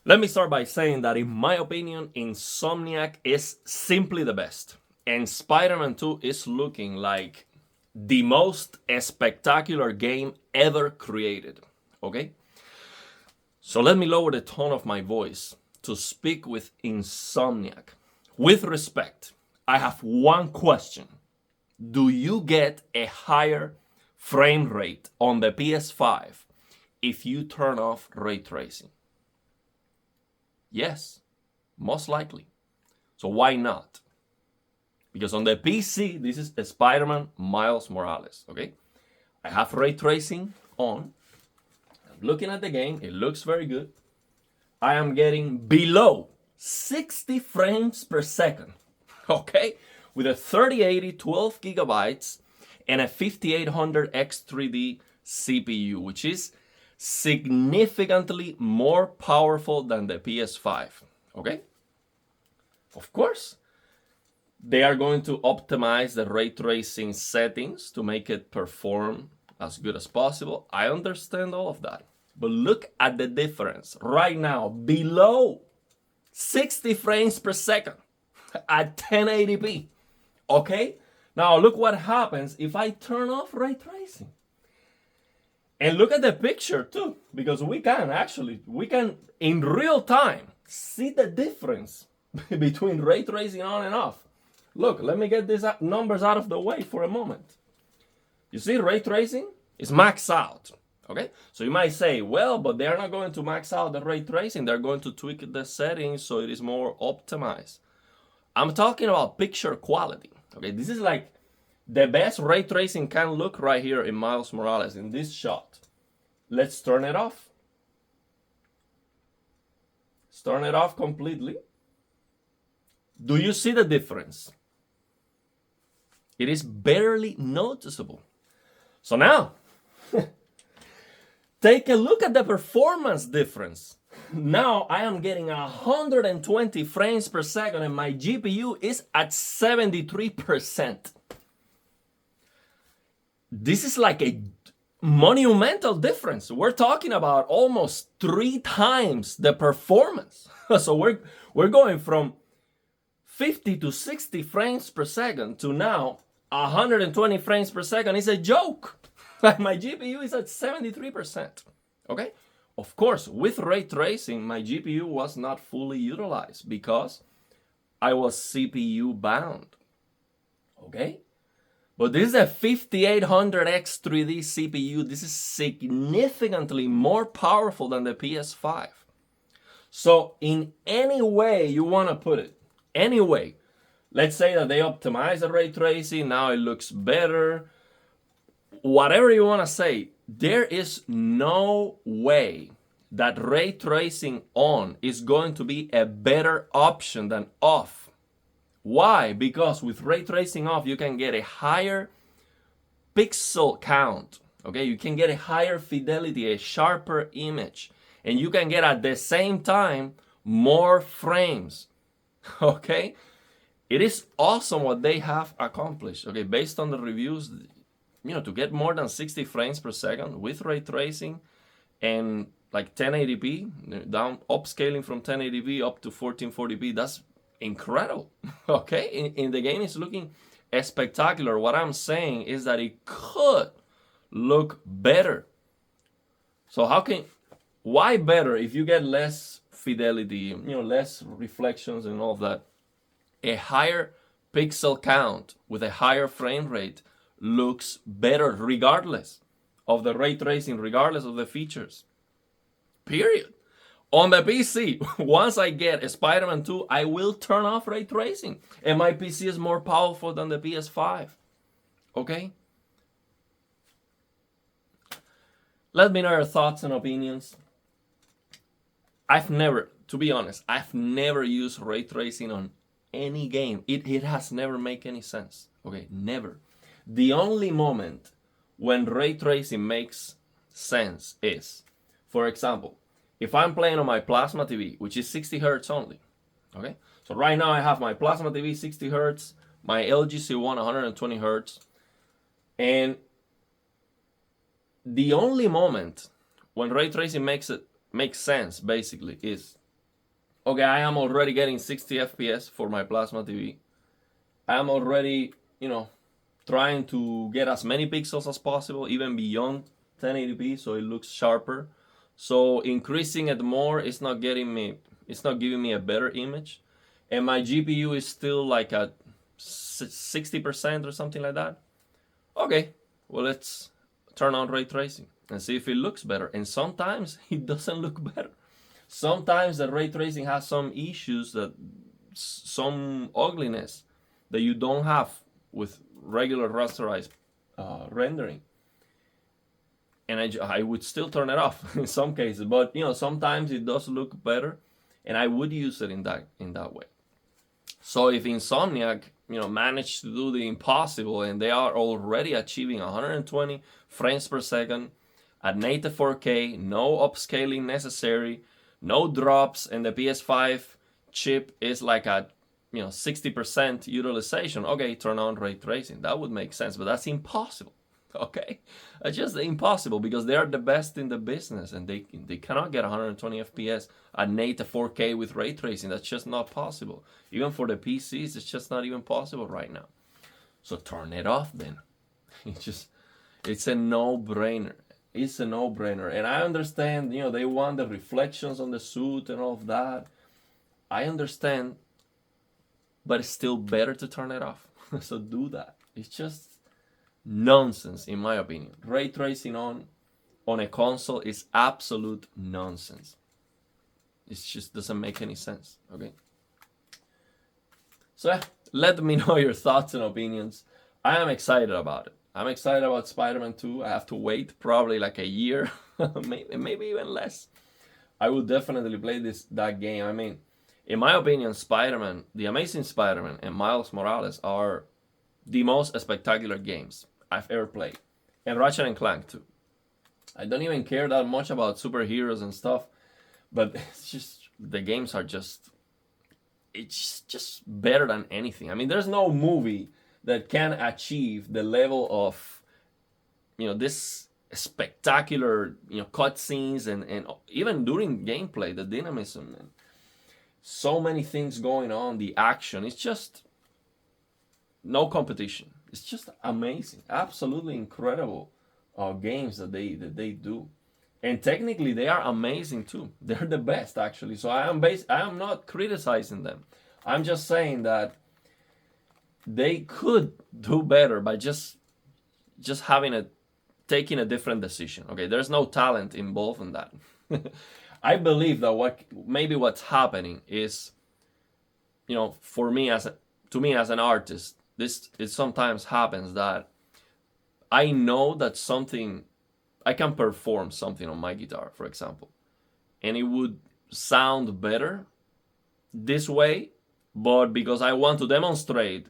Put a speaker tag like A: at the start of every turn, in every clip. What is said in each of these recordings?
A: Let me start by saying that, in my opinion, Insomniac is simply the best. And Spider-Man 2 is looking like the most spectacular game ever created. Okay? So let me lower the tone of my voice to speak with Insomniac. With respect, I have one question. Do you get a higher frame rate on the PS5 if you turn off ray tracing? Yes, most likely. So why not? Because on the PC, this is Spider-Man Miles Morales, okay? I have ray tracing on. I'm looking at the game. It looks very good. I am getting below 60 frames per second, okay? With a 3080 12 gigabytes and a 5800 X3D CPU, which is significantly more powerful than the PS5, okay? Of course, they are going to optimize the ray tracing settings to make it perform as good as possible. I understand all of that. But look at the difference right now, below 60 frames per second at 1080p, okay? Now look what happens if I turn off ray tracing. And look at the picture too, because we can in real time see the difference between ray tracing on and off. Look, let me get these numbers out of the way for a moment. You see, ray tracing is maxed out. Okay, so you might say, well, but they're not going to max out the ray tracing. They're going to tweak the settings so it is more optimized. I'm talking about picture quality. Okay, this is like the best ray tracing can look right here in Miles Morales in this shot. Let's turn it off. Let's turn it off completely. Do you see the difference? It is barely noticeable. So now, take a look at the performance difference. Now I am getting 120 frames per second and my GPU is at 73%. This is like a monumental difference. We're talking about almost 3 times the performance. So we're going from 50 to 60 frames per second to now 120 frames per second. Is a joke. My GPU is at 73%. Okay? Of course, with ray tracing, my GPU was not fully utilized because I was CPU bound. Okay? But this is a 5800X 3D CPU. This is significantly more powerful than the PS5. So in any way you want to put it, any way, let's say that they optimize the ray tracing, now it looks better. Whatever you want to say, there is no way that ray tracing on is going to be a better option than off. Why? Because with ray tracing off, you can get a higher pixel count. Okay, you can get a higher fidelity, a sharper image, and you can get at the same time more frames. Okay, it is awesome what they have accomplished. Okay, based on the reviews, to get more than 60 frames per second with ray tracing and like 1080p, down upscaling from 1080p up to 1440p, that's incredible. Okay, in the game it's looking spectacular. What I'm saying is that it could look better. So why better if you get less fidelity, less reflections and all of that? A higher pixel count with a higher frame rate looks better regardless of the ray tracing, regardless of the features. Period. On the PC, once I get Spider-Man 2, I will turn off ray tracing. And my PC is more powerful than the PS5. Okay? Let me know your thoughts and opinions. To be honest, I've never used ray tracing on any game. It has never made any sense. Okay, never. The only moment when ray tracing makes sense is, for example, if I'm playing on my plasma TV, which is 60 hertz only. Okay, so right now I have my plasma TV 60 hertz, my LG C1 120 hertz, and the only moment when ray tracing makes makes sense basically is, okay, I am already getting 60 FPS for my plasma TV. I am already, trying to get as many pixels as possible, even beyond 1080p, so it looks sharper. So increasing it more is not giving me a better image. And my GPU is still like at 60% or something like that. Okay, well, let's turn on ray tracing and see if it looks better. And sometimes it doesn't look better. Sometimes the ray tracing has some issues, some ugliness that you don't have with regular rasterized rendering. And I would still turn it off in some cases, but sometimes it does look better, and I would use it in that way. So if Insomniac managed to do the impossible, and they are already achieving 120 frames per second at native 4K, no upscaling necessary, no drops, and the PS5 chip is like at 60% utilization, okay, turn on ray tracing. That would make sense, but that's impossible. Okay, it's just impossible because they are the best in the business, and they cannot get 120 FPS at native 4K with ray tracing. That's just not possible. Even for the PCs, it's just not even possible right now. So turn it off then. It's a no-brainer. It's a no-brainer. And I understand, they want the reflections on the suit and all of that. I understand, but it's still better to turn it off. So do that. It's just nonsense, in my opinion. Ray tracing on a console is absolute nonsense. It just doesn't make any sense, okay? So yeah, let me know your thoughts and opinions. I am excited about it. I'm excited about Spider-Man 2. I have to wait probably like a year, maybe even less. I will definitely play that game. I mean, in my opinion, Spider-Man, The Amazing Spider-Man and Miles Morales are the most spectacular games I've ever played. And Ratchet and Clank too. I don't even care that much about superheroes and stuff, but it's just, the games are just, it's just better than anything. I mean, there's no movie that can achieve the level of, this spectacular, cutscenes and even during gameplay, the dynamism and so many things going on, the action. It's just no competition. It's just amazing, absolutely incredible games that they do, and technically they are amazing too. They're the best actually. So I am not criticizing them. I'm just saying that they could do better by just taking a different decision. Okay, there's no talent involved in that. I believe that what's happening is, for me as an artist, it sometimes happens that I know that I can perform something on my guitar, for example, and it would sound better this way, but because I want to demonstrate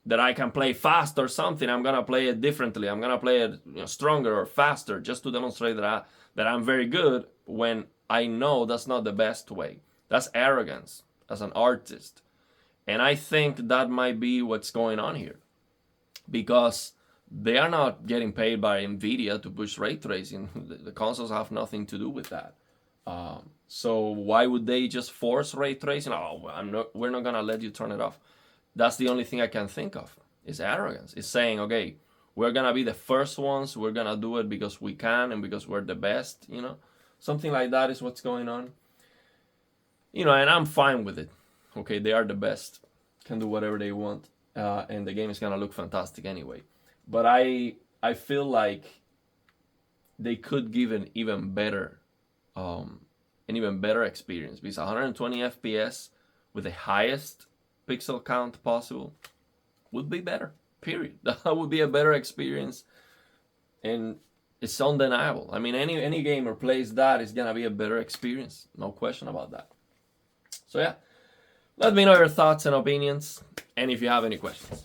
A: that I can play fast or something, I'm gonna play it differently. I'm gonna play it stronger or faster just to demonstrate that I'm very good, when I know that's not the best way. That's arrogance as an artist. And I think that might be what's going on here, because they are not getting paid by Nvidia to push ray tracing. The consoles have nothing to do with that. So why would they just force ray tracing? Oh, we're not gonna let you turn it off. That's the only thing I can think of. Is arrogance. It's saying, okay, we're gonna be the first ones. We're gonna do it because we can and because we're the best. Something like that is what's going on. And I'm fine with it. Okay, they are the best. Can do whatever they want, and the game is gonna look fantastic anyway. But I feel like they could give an even better experience, because 120 FPS with the highest pixel count possible would be better. Period. That would be a better experience, and it's undeniable. I mean, any gamer plays that is gonna be a better experience, no question about that. So yeah, let me know your thoughts and opinions, and if you have any questions.